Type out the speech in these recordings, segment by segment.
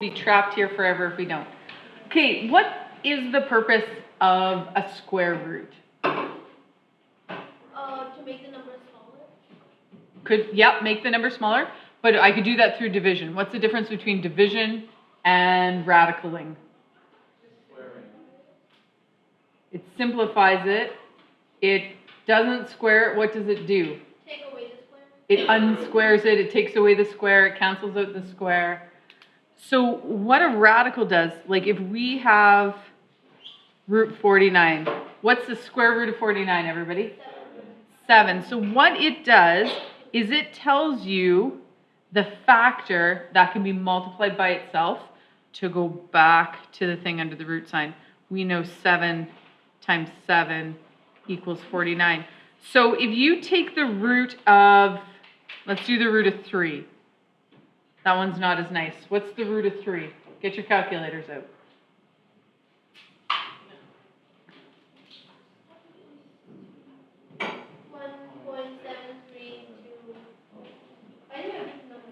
Be trapped here forever if we don't. Okay, what is the purpose of a square root? To make the number smaller. Make the number smaller, but I could do that through division. What's the difference between division and radicaling? It simplifies it. It doesn't square it. What does it do? Take away the square. It unsquares it. It takes away the square. It cancels out the square. So what a radical does, like if we have root 49, what's the square root of 49, everybody? 7. So what it does is it tells you the factor that can be multiplied by itself to go back to the thing under the root sign. We know 7 times 7 equals 49. So if you take the root of, let's do the root of 3. That one's not as nice. What's the root of 3? Get your calculators out. I didn't have this number.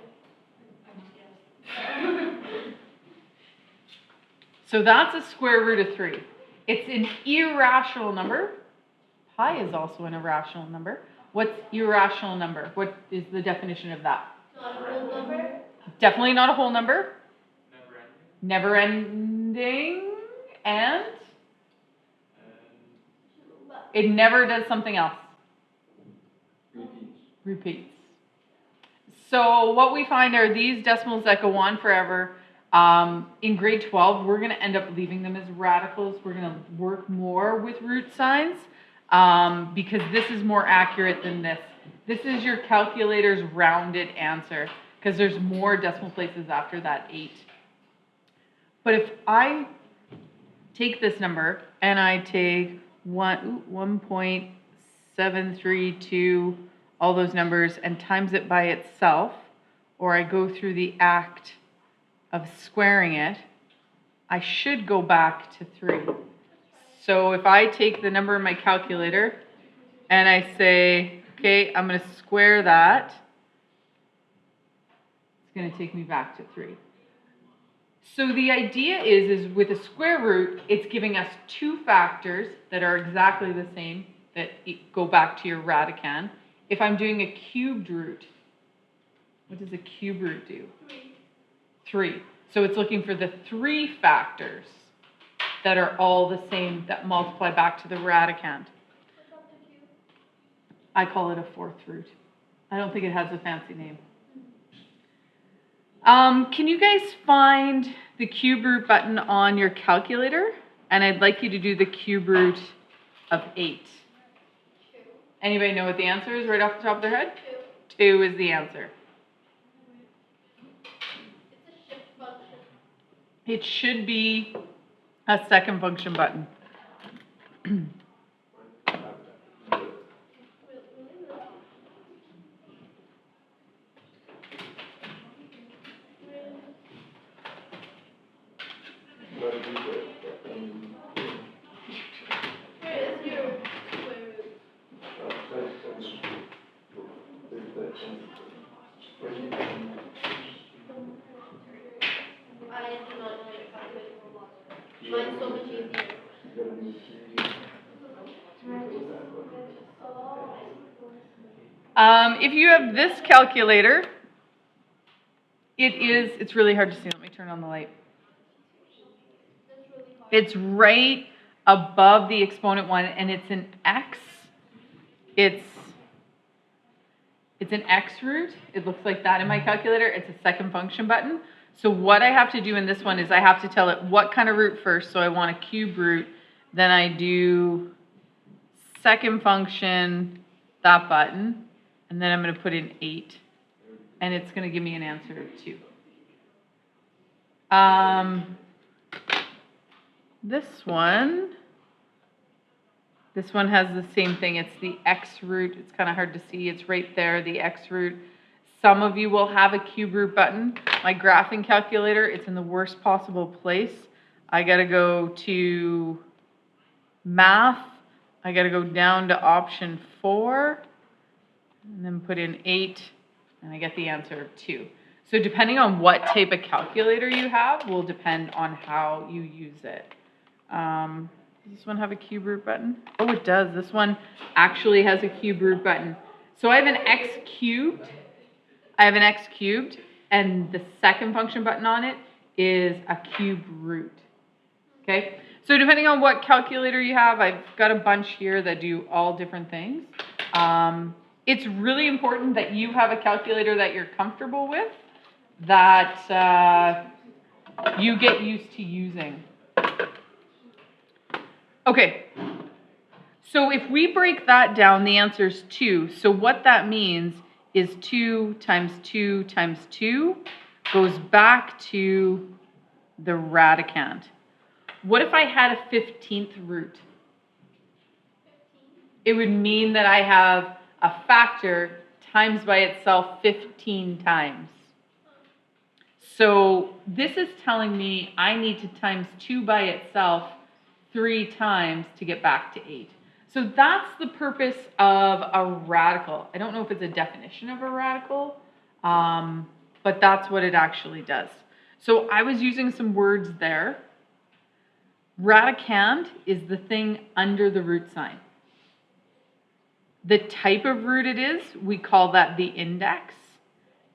So that's a square root of 3. It's an irrational number. Pi is also an irrational number. What's irrational number? What is the definition of that? Not a whole number. Definitely not a whole number. Never ending. And it never does something else. Repeats. So what we find are these decimals that go on forever. In grade 12, we're going to end up leaving them as radicals. We're going to work more with root signs because this is more accurate than this. This is your calculator's rounded answer because there's more decimal places after that 8. But if I take this number and I take 1.732, all those numbers, and times it by itself, or I go through the act of squaring it, I should go back to 3. So if I take the number in my calculator and I say, okay, I'm going to square that, it's going to take me back to 3. So the idea is with a square root, it's giving us 2 factors that are exactly the same that go back to your radicand. If I'm doing a cubed root, what does a cube root do? 3. So it's looking for the 3 factors that are all the same that multiply back to the radicand. I call it a 4th root. I don't think it has a fancy name. Can you guys find the cube root button on your calculator? And I'd like you to do the cube root of 8. Anybody know what the answer is right off the top of their head? 2 is the answer. It's a shift function. It should be a second function button. I do not know your calculator for lots. Mine's so much easier. If you have this calculator, it's really hard to see. Let me turn on the light. It's right above the exponent 1, and it's an x. It's an x root. It looks like that in my calculator. It's a second function button. So what I have to do in this one is I have to tell it what kind of root first. So I want a cube root. Then I do second function, that button. And then I'm going to put in 8. And it's going to give me an answer of 2. This one has the same thing. It's the x root. It's kind of hard to see. It's right there, the x root. Some of you will have a cube root button. My graphing calculator, it's in the worst possible place. I got to go to math. I got to go down to option 4 and then put in 8, and I get the answer of 2. So So depending on what type of calculator you have will depend on how you use it. Does this one have a cube root button? Oh, it does. This one actually has a cube root button. So I have an x cubed. And the second function button on it is a cube root. Okay? So depending on what calculator you have, I've got a bunch here that do all different things. It's really important that you have a calculator that you're comfortable with, that you get used to using. Okay, so if we break that down, the answer is 2. So what that means is 2 times 2 times 2 goes back to the radicand. What if I had a 15th root? It would mean that I have a factor times by itself 15 times. So this is telling me I need to times 2 by itself 3 times to get back to 8. So that's the purpose of a radical. I don't know if it's a definition of a radical, but that's what it actually does. So I was using some words there. Radicand is the thing under the root sign. The type of root it is, we call that the index.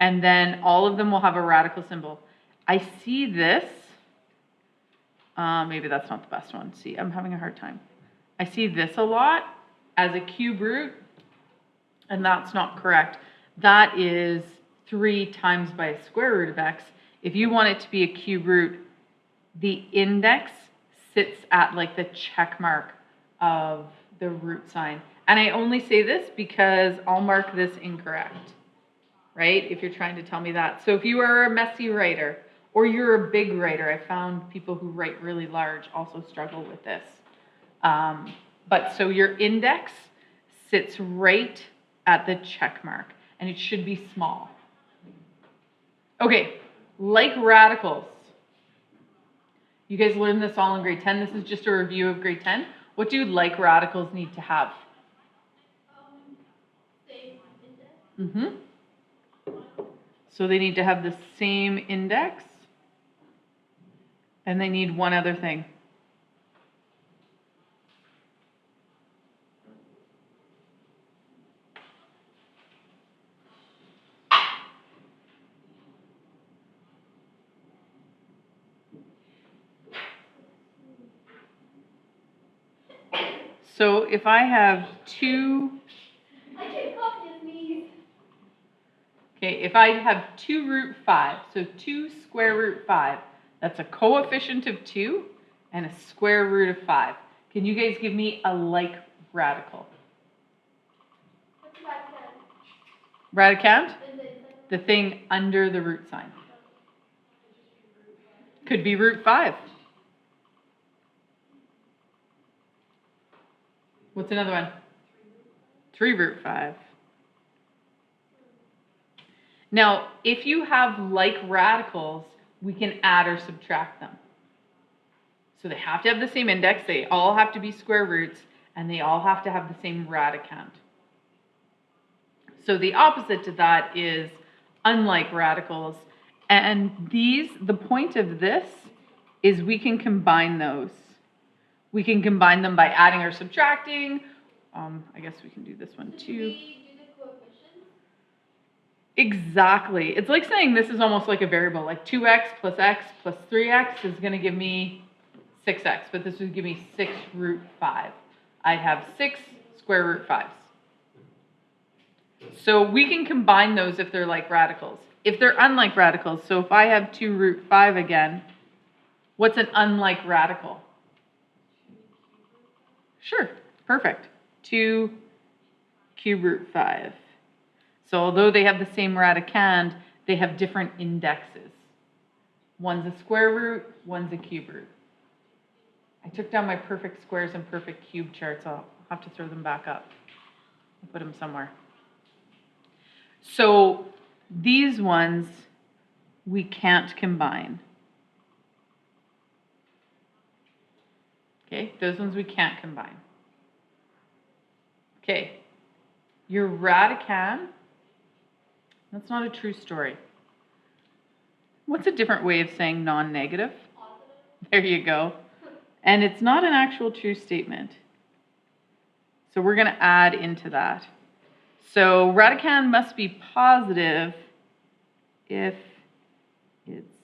And then all of them will have a radical symbol. I see this. Maybe that's not the best one. See, I'm having a hard time. I see this a lot as a cube root, and that's not correct. That is 3 times by a square root of x. If you want it to be a cube root, the index sits at like the check mark of the root sign. And I only say this because I'll mark this incorrect, right? If you're trying to tell me that. So if you are a messy writer or you're a big writer, I found people who write really large also struggle with this. But so your index sits right at the check mark and it should be small. Okay, like radicals. You guys learned this all in grade 10. This is just a review of grade 10. What do like radicals need to have? Same index. So they need to have the same index. And they need one other thing. So if I have 2, okay, if I have 2 root 5, so 2 square root 5, that's a coefficient of 2 and a square root of 5. Can you guys give me a like radical? What's radicand? Radicand? The thing under the root sign. Could be root 5. What's another one? 3 root 5. Now, if you have like radicals, we can add or subtract them. So they have to have the same index, they all have to be square roots, and they all have to have the same radicand. So the opposite to that is unlike radicals. And these, the point of this is we can combine those. We can combine them by adding or subtracting. I guess we can do this one too. Do we do the coefficients? Exactly. It's like saying this is almost like a variable, like 2x plus 3x is going to give me 6x, but this would give me 6 root 5. I'd have 6 square root 5s. So we can combine those if they're like radicals. If they're unlike radicals, so if I have 2 root 5 again, what's an unlike radical? Sure, perfect. 2 cube root 5. So although they have the same radicand, they have different indexes. One's a square root, one's a cube root. I took down my perfect squares and perfect cube charts. I'll have to throw them back up. I'll put them somewhere. So these ones we can't combine. Okay, those ones we can't combine. Okay, your radicand, that's not a true story. What's a different way of saying non-negative? Positive. There you go. And it's not an actual true statement. So we're going to add into that. So radicand must be positive if it's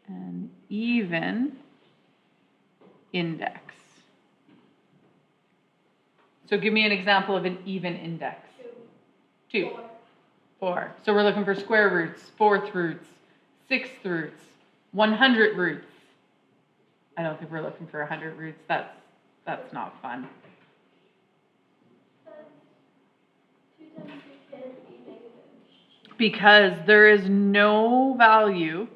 an even index. So give me an example of an even index. 2. 4. 4. So we're looking for square roots, 4th roots, 6th roots, 100 roots. I don't think we're looking for 100 roots. That's not fun. 2 times 2 can be negative. Because there is no value,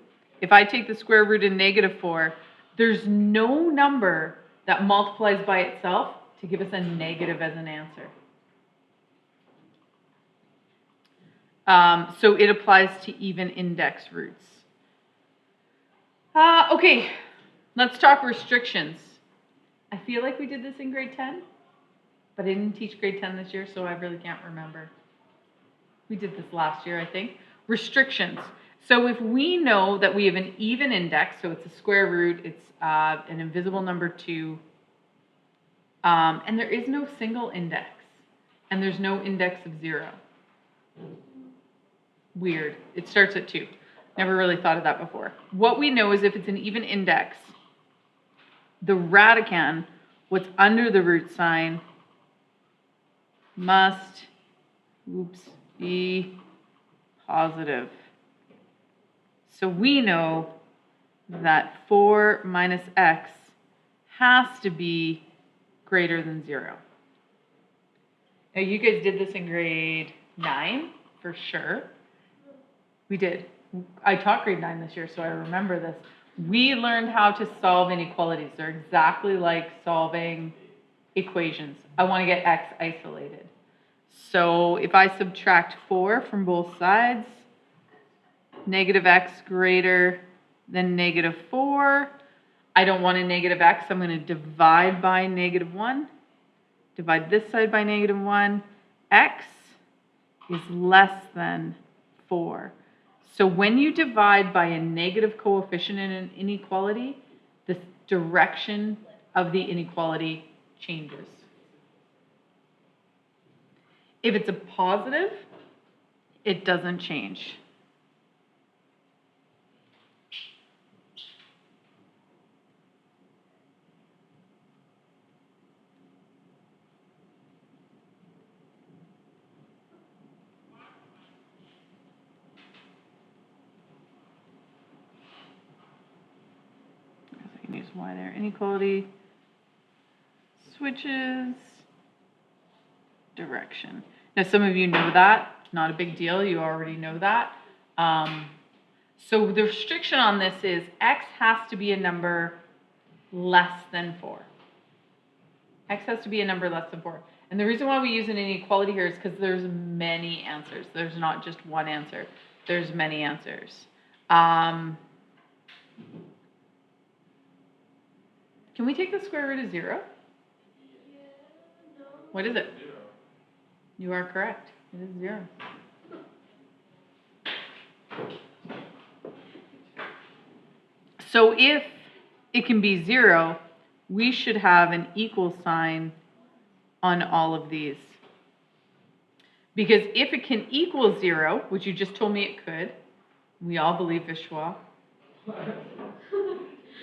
if I take the square root of -4, there's no number that multiplies by itself to give us a negative as an answer. So it applies to even index roots. Okay, let's talk restrictions. I feel like we did this in grade 10, but I didn't teach grade 10 this year, so I really can't remember. We did this last year, I think. Restrictions. So if we know that we have an even index, so it's a square root, it's an invisible number 2, and there is no single index, and there's no index of 0. Weird. It starts at 2. Never really thought of that before. What we know is if it's an even index, the radicand, what's under the root sign, must, be positive. So we know that 4 minus x has to be greater than 0. Now you guys did this in grade 9 for sure. We did. I taught grade 9 this year, so I remember this. We learned how to solve inequalities. They're exactly like solving equations. I want to get x isolated. So if I subtract 4 from both sides, negative x greater than -4, I don't want a negative x. I'm going to divide by -1. Divide this side by -1. X is less than 4. So when you divide by a negative coefficient in an inequality, the direction of the inequality changes. If it's a positive, it doesn't change. I can use y there. Inequality switches direction. Now, some of you know that. Not a big deal. You already know that. So the restriction on this is x has to be a number less than 4. X has to be a number less than 4. And the reason why we use an inequality here is because there's many answers. There's not just one answer. There's many answers. Can we take the square root of 0? Yeah, no. What is it? 0. You are correct. It is 0. So if it can be 0, we should have an equal sign on all of these. Because if it can equal 0, which you just told me it could, we all believe Vishwa.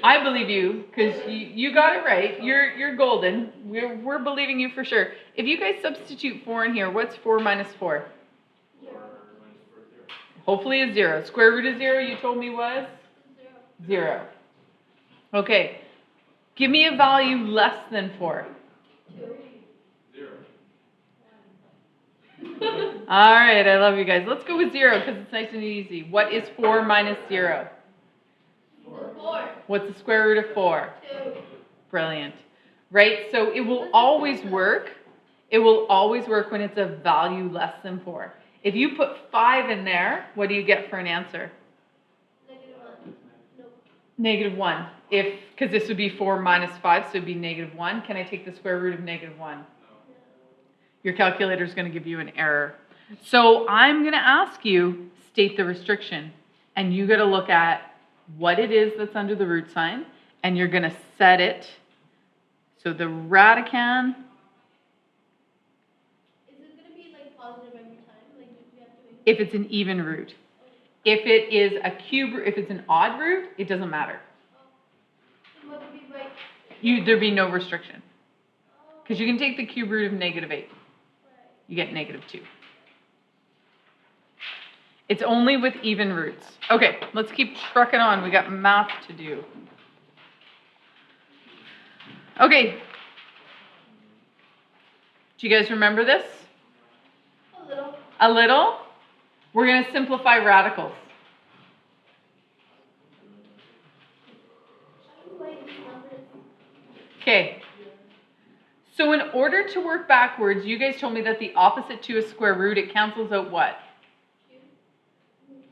I believe you, because you got it right. You're golden. We're believing you for sure. If you guys substitute 4 in here, what's 4 minus 4? 0. Hopefully a 0. Square root of 0, you told me was? 0. 0. Okay. Give me a value less than 4. 2. 0. All right, I love you guys. Let's go with 0 because it's nice and easy. What is 4 minus 0? 4. What's the square root of 4? 2. Brilliant. Right? So it will always work. It will always work when it's a value less than 4. If you put 5 in there, what do you get for an answer? -1. Nope. -1. Because this would be 4 minus 5, so it'd be -1. Can I take the square root of -1? Your calculator is going to give you an error. So I'm going to ask you, state the restriction. and you got to look at what it is that's under the root sign, and you're going to set it. So the radicand, Is it gonna be like positive every time? Like, do we have to make? if it's an even root. If it is a cube, if it's an odd root, it doesn't matter. Then what would be my? There'd be no restriction. Because you can take the cube root of -8. You get -2. It's only with even roots. Okay, let's keep trucking on. We got math to do. Okay. Do you guys remember this? A little. A little? We're going to simplify radicals. Like numbers. Okay. So in order to work backwards, you guys told me that the opposite to a square root, it cancels out what?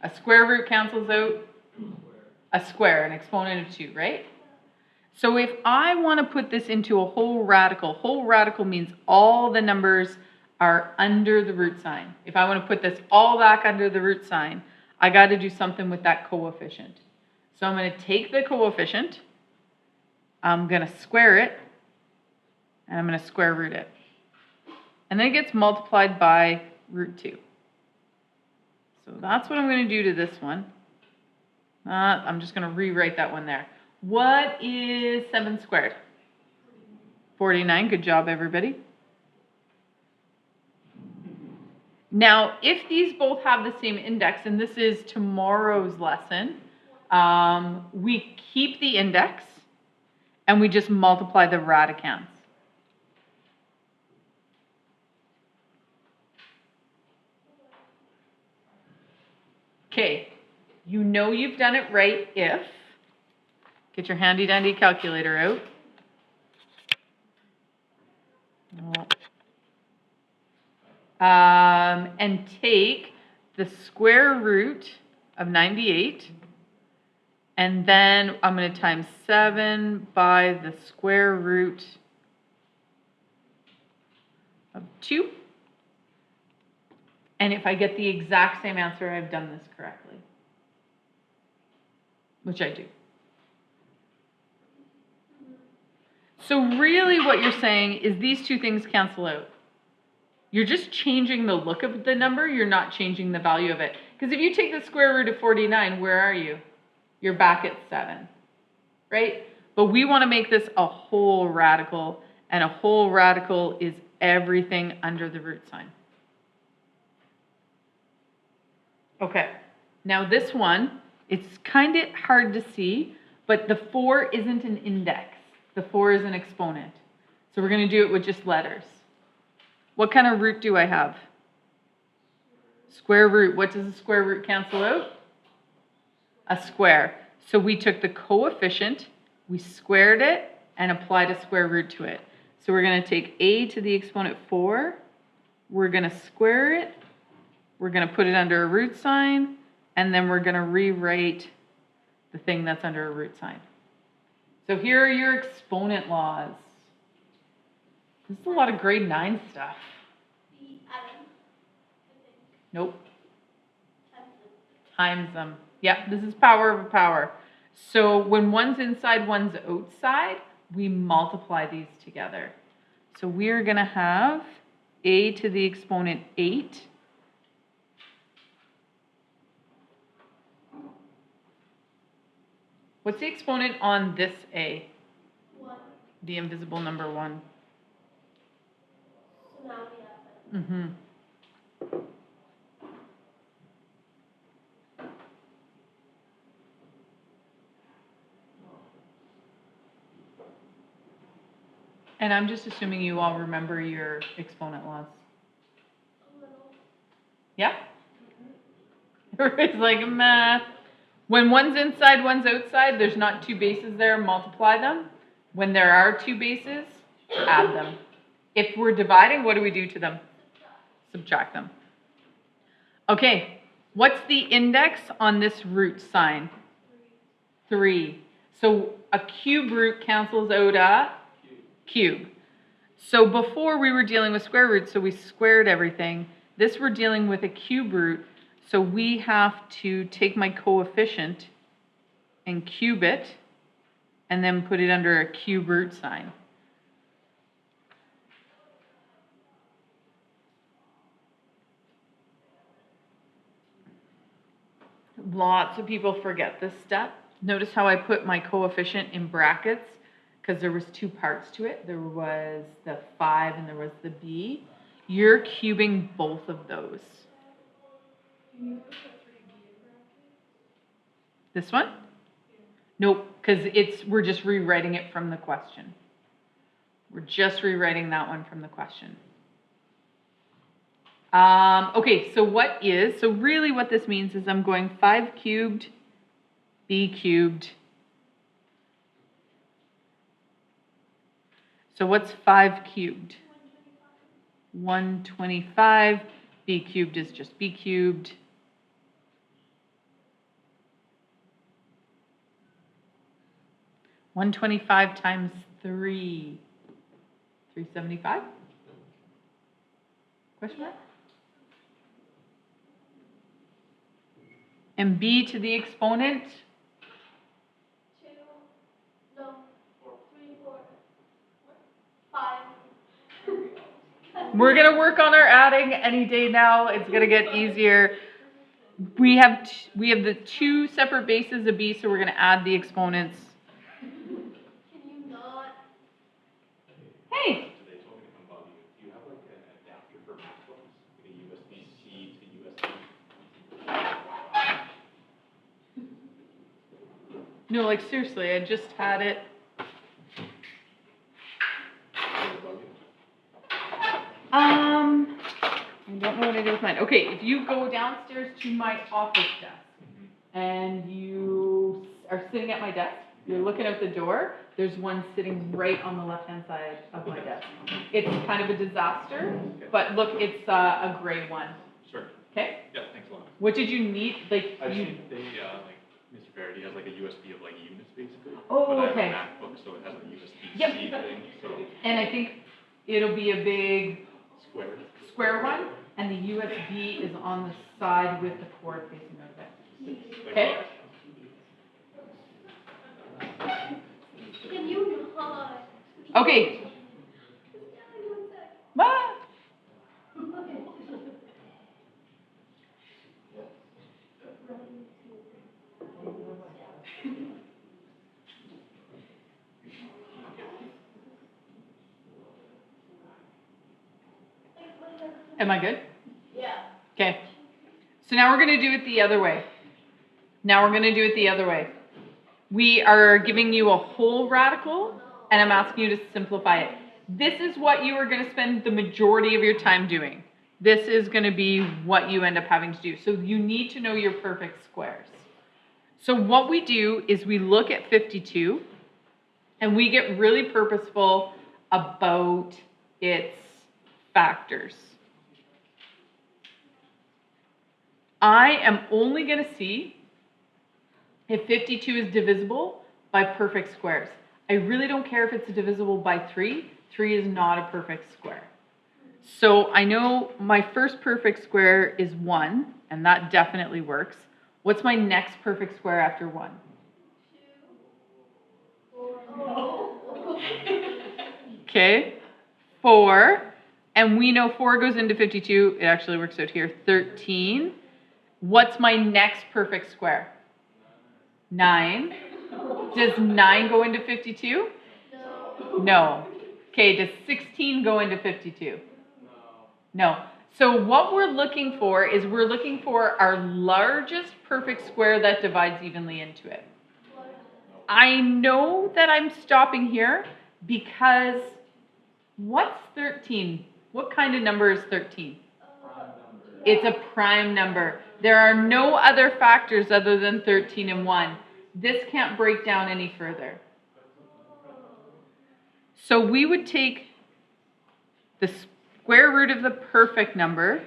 A square root cancels out a square, an exponent of 2, right? So if I want to put this into a whole radical means all the numbers are under the root sign. If I want to put this all back under the root sign, I got to do something with that coefficient. So I'm going to take the coefficient, I'm going to square it, and I'm going to square root it. And then it gets multiplied by root 2. So that's what I'm going to do to this one. I'm just going to rewrite that one there. What is 7 squared? 49. Good job, everybody. Now, if these both have the same index, and this is tomorrow's lesson, we keep the index and we just multiply the radicands. Okay, you know you've done it right if, get your handy dandy calculator out. And take the square root of 98, and then I'm going to times 7 by the square root of 2. And if I get the exact same answer, I've done this correctly, which I do. So really what you're saying is these two things cancel out. You're just changing the look of the number, you're not changing the value of it. Because if you take the square root of 49, where are you? You're back at 7, right? But we want to make this a whole radical, and a whole radical is everything under the root sign. Okay, now this one, it's kind of hard to see, but the 4 isn't an index. The 4 is an exponent. So we're going to do it with just letters. What kind of root do I have? Square root. What does the square root cancel out? A square. So we took the coefficient, we squared it, and applied a square root to it. So we're going to take a to the exponent 4, we're going to square it, we're going to put it under a root sign, and then we're going to rewrite the thing that's under a root sign. So here are your exponent laws. This is a lot of grade 9 stuff. The atom, I think. Nope. Times it. Times them. Yep, this is power of a power. So when one's inside, one's outside, we multiply these together. So we're going to have a to the exponent 8. What's the exponent on this a? 1. The invisible number 1. So now we have it. Mm-hmm. And I'm just assuming you all remember your exponent laws. A little. Yeah? It's like, meh. When one's inside, one's outside, there's not 2 bases there, multiply them. When there are 2 bases, add them. If we're dividing, what do we do to them? Subtract them. Okay, what's the index on this root sign? 3. So a cube root cancels out a cube. So before we were dealing with square roots, so we squared everything. This we're dealing with a cube root. So we have to take my coefficient and cube it, and then put it under a cube root sign. Lots of people forget this step. Notice how I put my coefficient in brackets because there was two parts to it. There was the 5 and there was the b. You're cubing both of those. This one? Nope, because we're just rewriting it from the question. We're just rewriting that one from the question. Okay, so really what this means is I'm going 5 cubed, b cubed. So what's 5 cubed? 125. B cubed is just b cubed. $125 times 3. 375? Question mark? And b to the exponent? 2, no, 3, 4, 5. We're going to work on our adding any day now. It's going to get easier. We have the 2 separate bases of b, so we're going to add the exponents. Can you not? Hey! They told me to come bother you. Do you have like an adapter for MacBooks? Like a USB-C to USB? No, like seriously, I just had it. I don't know what I did with mine. Okay, if you go downstairs to my office desk and you are sitting at my desk, you're looking out the door, there's one sitting right on the left-hand side of my desk. It's kind of a disaster, but look, it's a gray one. Sure. Okay? Yeah, thanks a lot. What did you need? Like I've you. seen they like Mr. Verity has like a USB of like units basically. Oh, but okay. I have a MacBook, so it has a USB-C Yep. thing. So And I think it'll be a big square. one, and the USB is on the side with the cord facing out of it. Like, Okay? Can you not? Okay. Bye. Okay. Am I good? Yeah. Okay. So now we're going to do it the other way. We are giving you a whole radical, and I'm asking you to simplify it. This is what you are going to spend the majority of your time doing. This is going to be what you end up having to do. So you need to know your perfect squares. So what we do is we look at 52, and we get really purposeful about its factors. I am only going to see if 52 is divisible by perfect squares. I really don't care if it's divisible by 3. 3 is not a perfect square. So I know my first perfect square is 1, and that definitely works. What's my next perfect square after 1? 4. Okay, 4. And we know 4 goes into 52. It actually works out here. 13. What's my next perfect square? 9. Does 9 go into 52? No. No. Okay, does 16 go into 52? No. So what we're looking for is we're looking for our largest perfect square that divides evenly into it. I know that I'm stopping here because what's 13? What kind of number is 13? It's a prime number. There are no other factors other than 13 and 1. This can't break down any further. So we would take the square root of the perfect number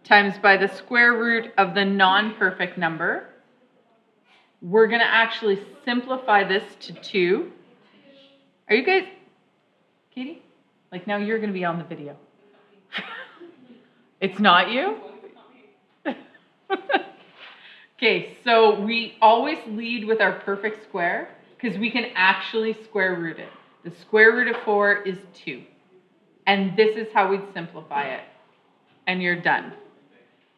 times by the square root of the non-perfect number. We're going to actually simplify this to 2. Are you guys, Katie? Like now you're going to be on the video. It's not you? Okay, so we always lead with our perfect square because we can actually square root it. The square root of 4 is 2. And this is how we'd simplify it. And you're done.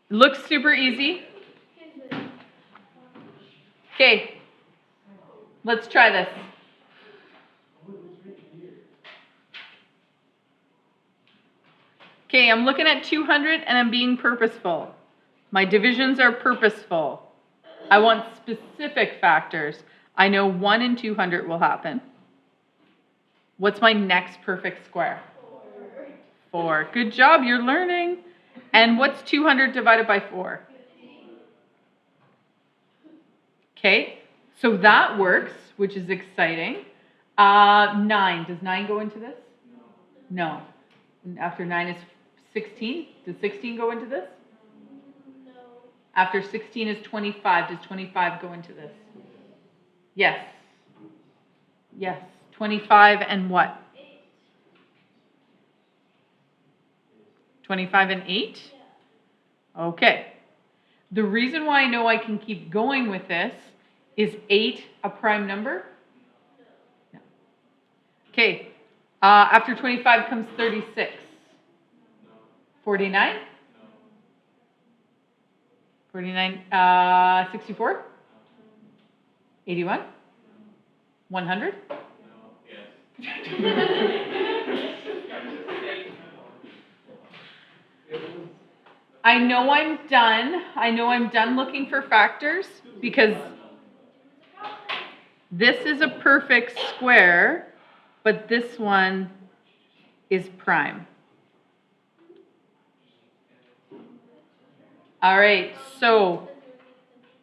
Looks super easy. Okay, let's try this. Okay, I'm looking at 200 and I'm being purposeful. My divisions are purposeful. I want specific factors. I know 1 in 200 will happen. What's my next perfect square? 4. Good job, you're learning. And what's 200 divided by 4? Okay, so that works, which is exciting. 9. Does 9 go into this? No. After 9 is 16. Does 16 go into this? No. After 16 is 25. Does 25 go into this? Yes. Yes. 25 and what? 25 and 8? Okay. The reason why I know I can keep going with this is 8 a prime number? No. Okay. After 25 comes 36. 49? 49, 64? 81? 100? I know I'm done. I know I'm done looking for factors because this is a perfect square, but this one is prime. All right, so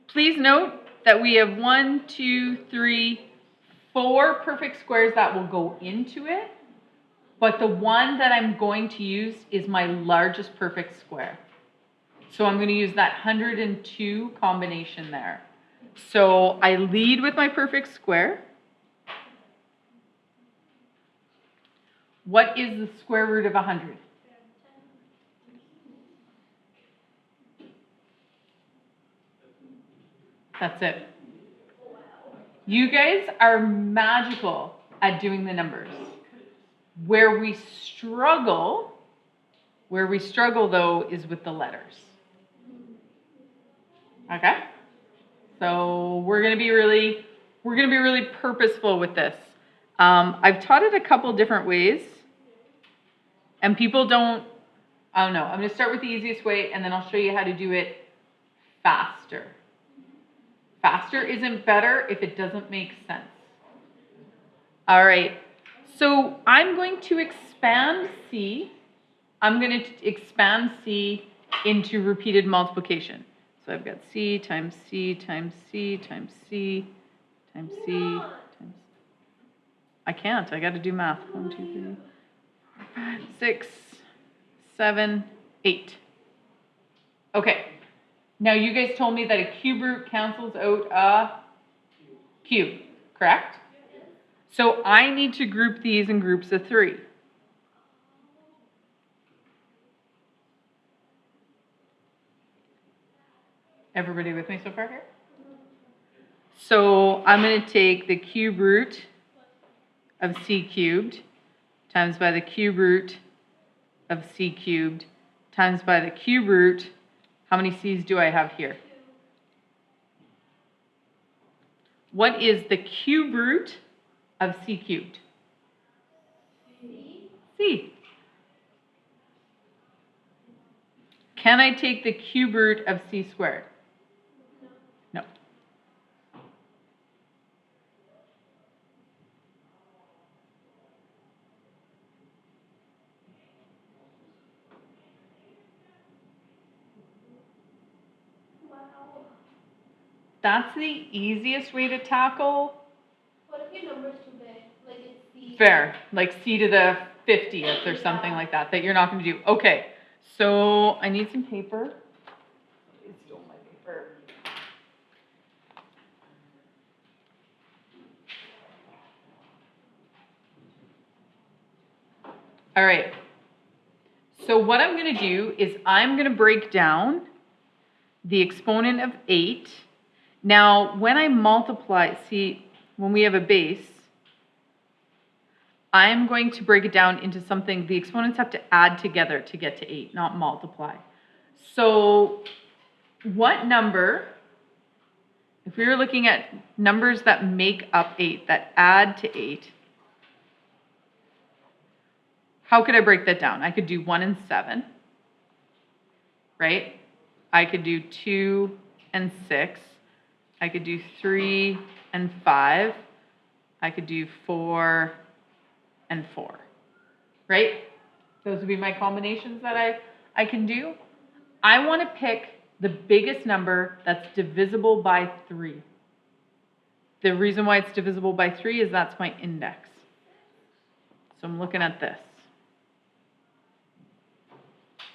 please note that we have 1, 2, 3, 4 perfect squares that will go into it, but the one that I'm going to use is my largest perfect square. So I'm going to use that 102 combination there. So I lead with my perfect square. What is the square root of 100? That's it. You guys are magical at doing the numbers. Where we struggle though is with the letters. Okay? So we're gonna be really purposeful with this. I've taught it a couple different ways, and people don't. I don't know. I'm gonna start with the easiest way, and then I'll show you how to do it faster. Faster isn't better if it doesn't make sense. All right. So I'm going to expand C. I'm going to expand C into repeated multiplication. So I've got C times C times C times C times C times. I can't. I got to do math. 1, 2, 3, 4, 5, 6, 7, 8. Okay. Now you guys told me that a cube root cancels out a cube, correct? So I need to group these in groups of 3. Everybody with me so far here? So I'm going to take the cube root of C cubed times by the cube root of C cubed times by the cube root. How many C's do I have here? What is the cube root of C cubed? C. Can I take the cube root of C squared? No. Wow. That's the easiest way to tackle. What if your number's too big? Like it's C. Fair, like C to the 50th or something like that, that you're not going to do. Okay, so I need some paper. Somebody stole my paper. All right. So what I'm going to do is I'm going to break down the exponent of 8. Now, when I multiply, see, when we have a base, I'm going to break it down into something, the exponents have to add together to get to 8, not multiply. So what number, if we were looking at numbers that make up 8, that add to 8, how could I break that down? I could do 1 and 7, right? I could do 2 and 6. I could do 3 and 5. I could do 4 and 4, right? Those would be my combinations that I can do. I want to pick the biggest number that's divisible by 3. The reason why it's divisible by 3 is that's my index. So I'm looking at this.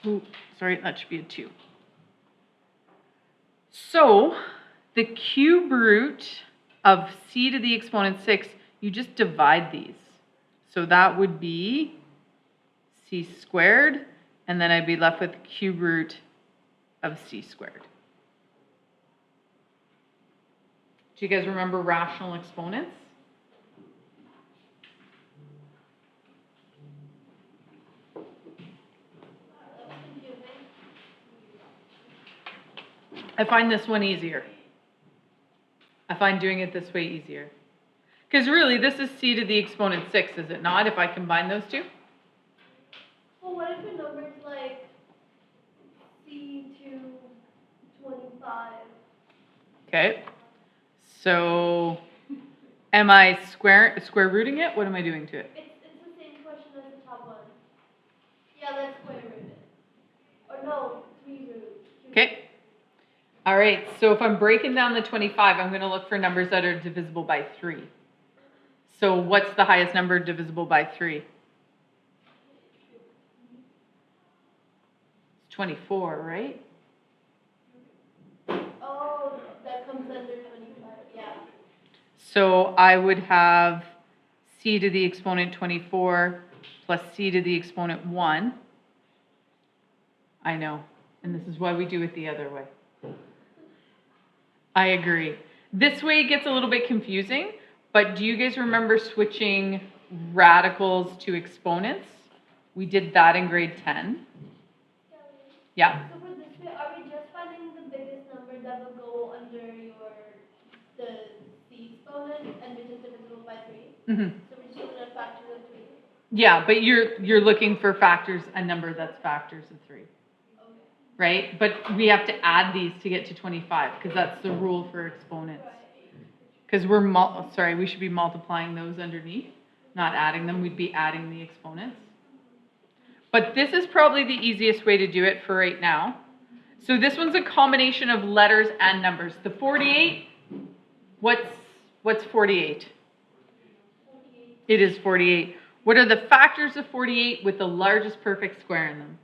Ooh, sorry, that should be a 2. So the cube root of c to the exponent 6, you just divide these. So that would be c squared, and then I'd be left with cube root of c squared. Do you guys remember rational exponents? I find this one easier. I find doing it this way easier. Because really, this is c to the exponent 6, is it not, if I combine those two? Well, what if the number's like C to 25? Okay. So, am I square rooting it? What am I doing to it? It's the same question as the top one. Yeah, let's square root it. Or no, 3 root. Okay. All right, so if I'm breaking down the 25, I'm going to look for numbers that are divisible by 3. So what's the highest number divisible by 3? It's 24, right? Oh, that comes under 25, yeah. So I would have c to the exponent 24 plus c to the exponent 1. I know, and this is why we do it the other way. I agree. This way it gets a little bit confusing, but do you guys remember switching radicals to exponents? We did that in grade 10. Yeah. So for this way, are we just finding the biggest number that will go under the c exponent and which is divisible by 3? Mm-hmm. So we're just going to factor of 3. Yeah, but you're looking for factors, a number that's factors of 3. Okay. Right? But we have to add these to get to 25 because that's the rule for exponents. Because we should be multiplying those underneath, not adding them. We'd be adding the exponents. But this is probably the easiest way to do it for right now. So this one's a combination of letters and numbers. The 48, what's 48? 48. It is 48. What are the factors of 48 with the largest perfect square in them?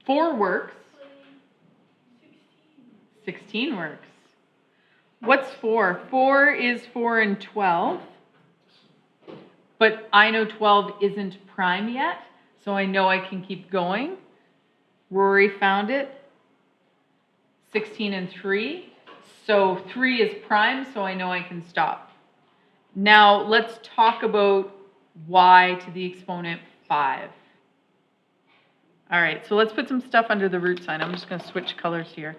4 works. 16 works. What's 4? 4 is 4 and 12. But I know 12 isn't prime yet, so I know I can keep going. Rory found it. 16 and 3. So 3 is prime, so I know I can stop. Now let's talk about y to the exponent 5. All right, so let's put some stuff under the root sign. I'm just going to switch colors here.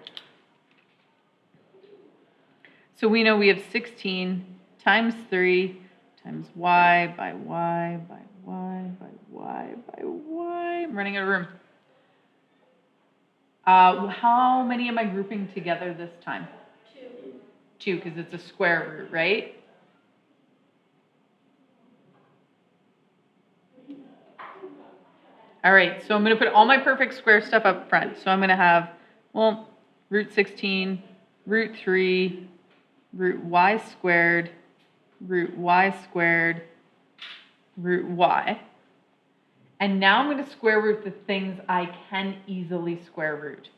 So we know we have 16 times 3 times y by y by y by y by y. I'm running out of room. How many am I grouping together this time? 2, because it's a square root, right? All right, so I'm going to put all my perfect square stuff up front. So I'm going to have, well, root 16, root 3, root y squared, root y squared, root y. And now I'm going to square root the things I can easily square root.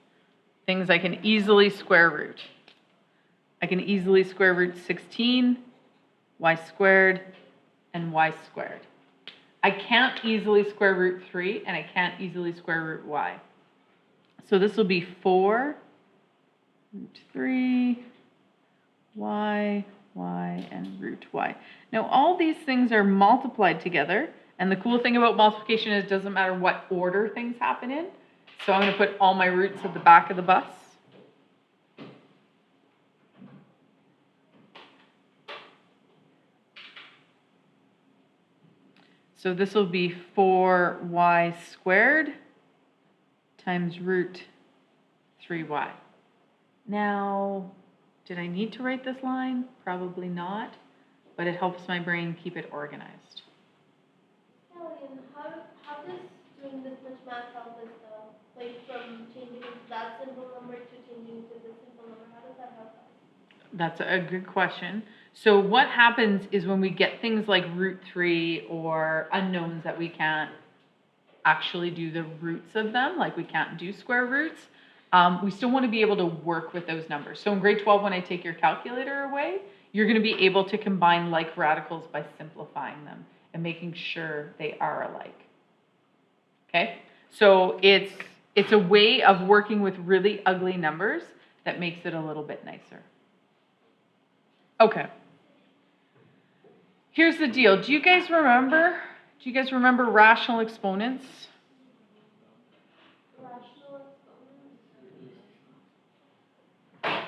Things I can easily square root. I can easily square root 16, y squared, and y squared. I can't easily square root 3, and I can't easily square root y. So this will be 4 root 3 y, and root y. Now all these things are multiplied together, and the cool thing about multiplication is it doesn't matter what order things happen in. So I'm going to put all my roots at the back of the bus. So this will be 4y squared times root 3y. Now, did I need to write this line? Probably not, but it helps my brain keep it organized. Kelly, and how does doing this much math help us though? Like from changing into that simple number to changing to this simple number, how does that help us? That's a good question. So what happens is when we get things like root 3 or unknowns that we can't actually do the roots of them, like we can't do square roots, we still want to be able to work with those numbers. So in grade 12, when I take your calculator away, you're going to be able to combine like radicals by simplifying them and making sure they are alike. Okay? So it's a way of working with really ugly numbers that makes it a little bit nicer. Okay. Here's the deal. Do you guys remember rational exponents? Rational exponents?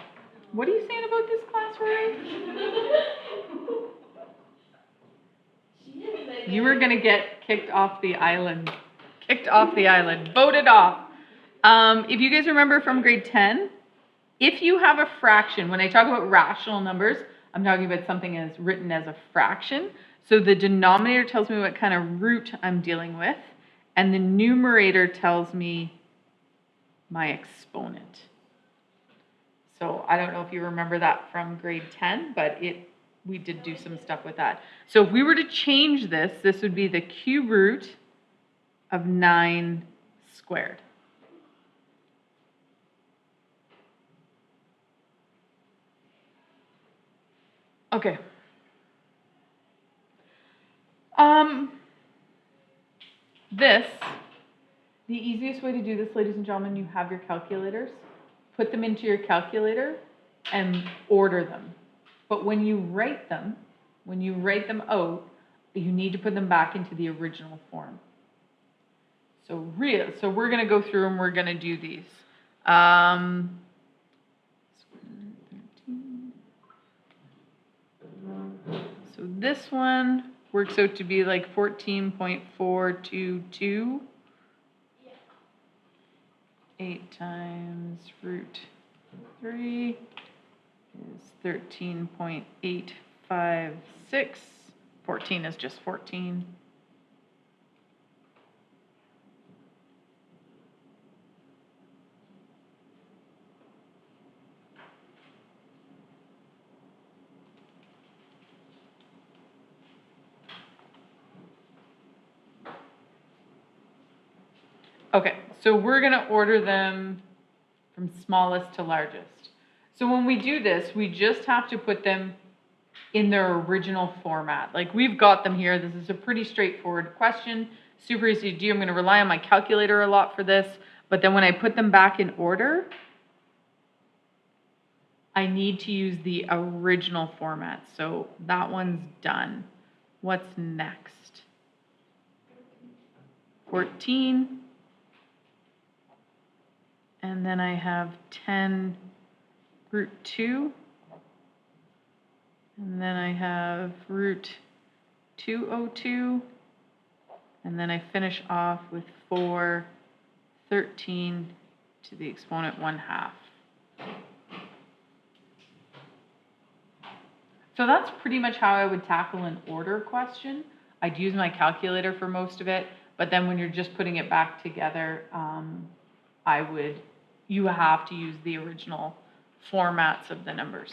What are you saying about this class, Rory? She didn't make You were going to get kicked off the island. Voted off. If you guys remember from grade 10, if you have a fraction, when I talk about rational numbers, I'm talking about something as written as a fraction. So the denominator tells me what kind of root I'm dealing with, and the numerator tells me my exponent. So I don't know if you remember that from grade 10, but we did do some stuff with that. So if we were to change this, this would be the cube root of 9 squared. Okay. The easiest way to do this, ladies and gentlemen, you have your calculators. Put them into your calculator and order them. But when you write them out, you need to put them back into the original form. So we're going to go through and we're going to do these. So this one works out to be like 14.422. 8 times root 3 is 13.856. 14 is just 14. Okay, so we're going to order them from smallest to largest. So when we do this, we just have to put them in their original format. Like we've got them here. This is a pretty straightforward question. Super easy to do. I'm going to rely on my calculator a lot for this. But then when I put them back in order, I need to use the original format. So that one's done. What's next? 14. And then I have 10 root 2. And then I have root 202. And then I finish off with 413 to the exponent 1/2. So that's pretty much how I would tackle an order question. I'd use my calculator for most of it, but then when you're just putting it back together, you have to use the original formats of the numbers.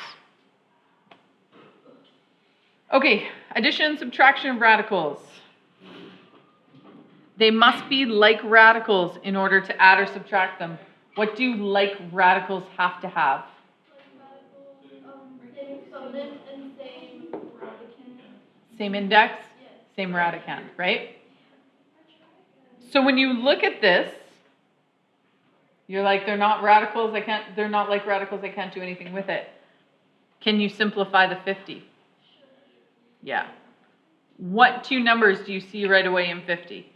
Okay, addition, subtraction of radicals. They must be like radicals in order to add or subtract them. What do like radicals have to have? Same exponent and same radicand. Same index, Yes. same radicand, right? So when you look at this, you're like, they're not radicals, they're not like radicals, I can't do anything with it. Can you simplify the 50? Yeah. What two numbers do you see right away in 50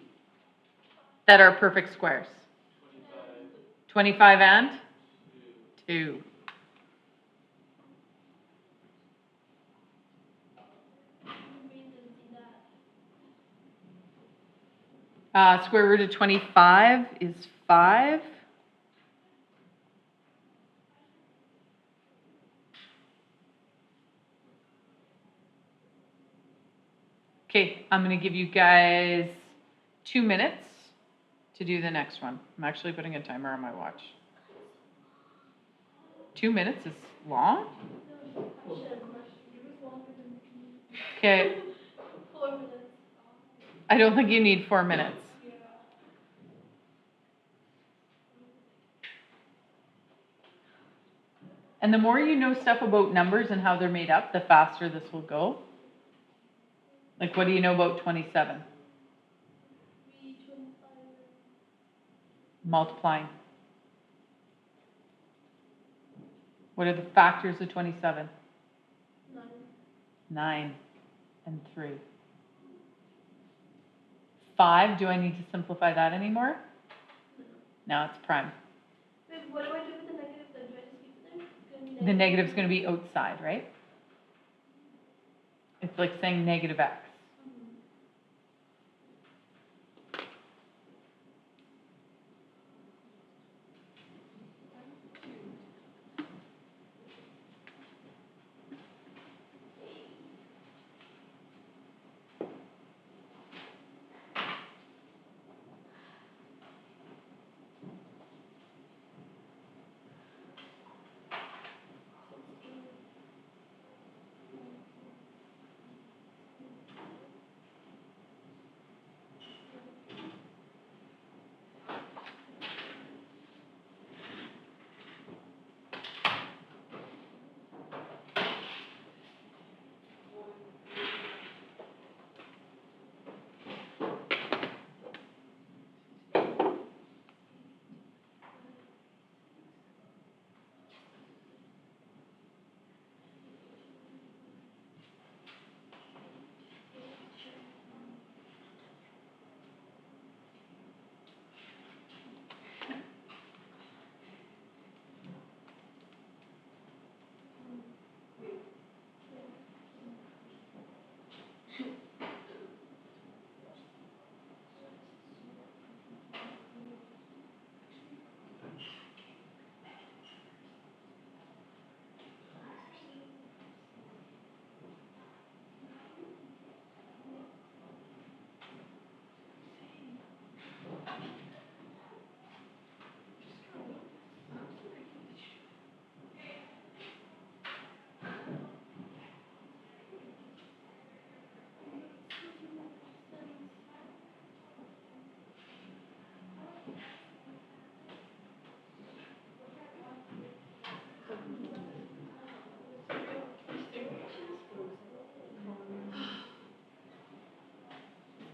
that are perfect squares? 25 and 2. Square root of 25 is 5. Okay, I'm going to give you guys 2 minutes to do the next one. I'm actually putting a timer on my watch. 2 minutes is long? Okay. 4 minutes. I don't think you need 4 minutes. And the more you know stuff about numbers and how they're made up, the faster this will go. Like, what do you know about 27? Multiplying. What are the factors of 27? 9 and 3. 5, do I need to simplify that anymore? No, it's prime. Wait, what do I do with the negative then? Do I just keep it there? It's gonna be The negative's going to be outside, right? It's like saying negative x.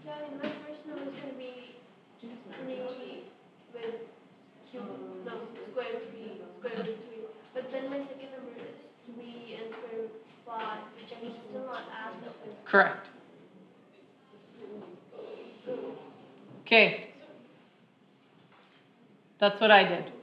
Yeah, in my first number is gonna be 3 with square root 3, square root 3. But then my second number is 3 and square root 5, which I can still not add them. Correct. Okay. That's what I did.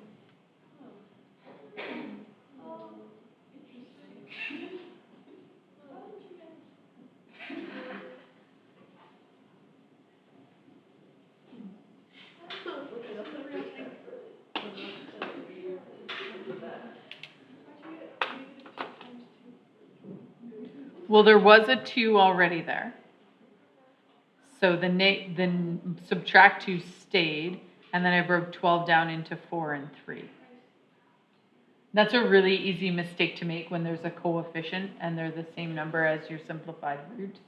Well, there was a 2 already there. So the subtract 2 stayed, and then I broke 12 down into 4 and 3. That's a really easy mistake to make when there's a coefficient and they're the same number as your simplified root.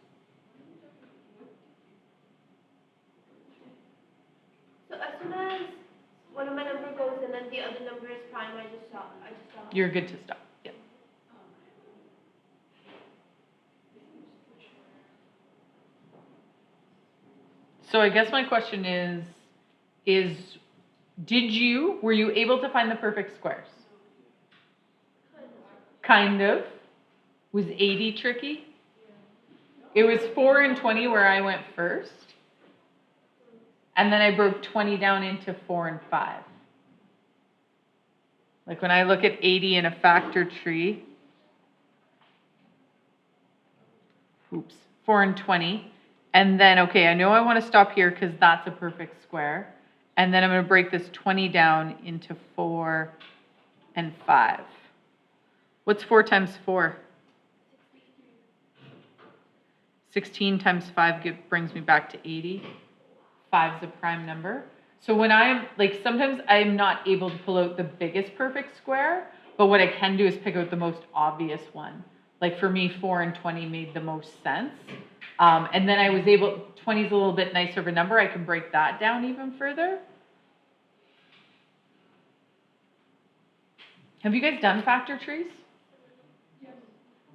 So as soon as one of my number goes in and the other number is prime, I just stop. You're good to stop. Yeah. So I guess my question is, is, were you able to find the perfect squares? Kind of. Was 80 tricky? It was 4 and 20 where I went first. And then I broke 20 down into 4 and 5. Like when I look at 80 in a factor tree, oops, 4 and 20. And then, okay, I know I want to stop here because that's a perfect square. And then I'm going to break this 20 down into 4 and 5. What's 4 times 4? 16 times 5 brings me back to 80. 5 is a prime number. So when I'm, like, sometimes I'm not able to pull out the biggest perfect square, but what I can do is pick out the most obvious one. Like for me, 4 and 20 made the most sense. And then I was able, 20 is a little bit nicer of a number. I can break that down even further. Have you guys done factor trees?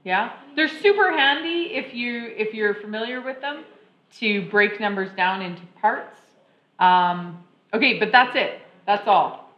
Yeah, they're super handy if you're familiar with them to break numbers down into parts. Okay, but that's it. That's all.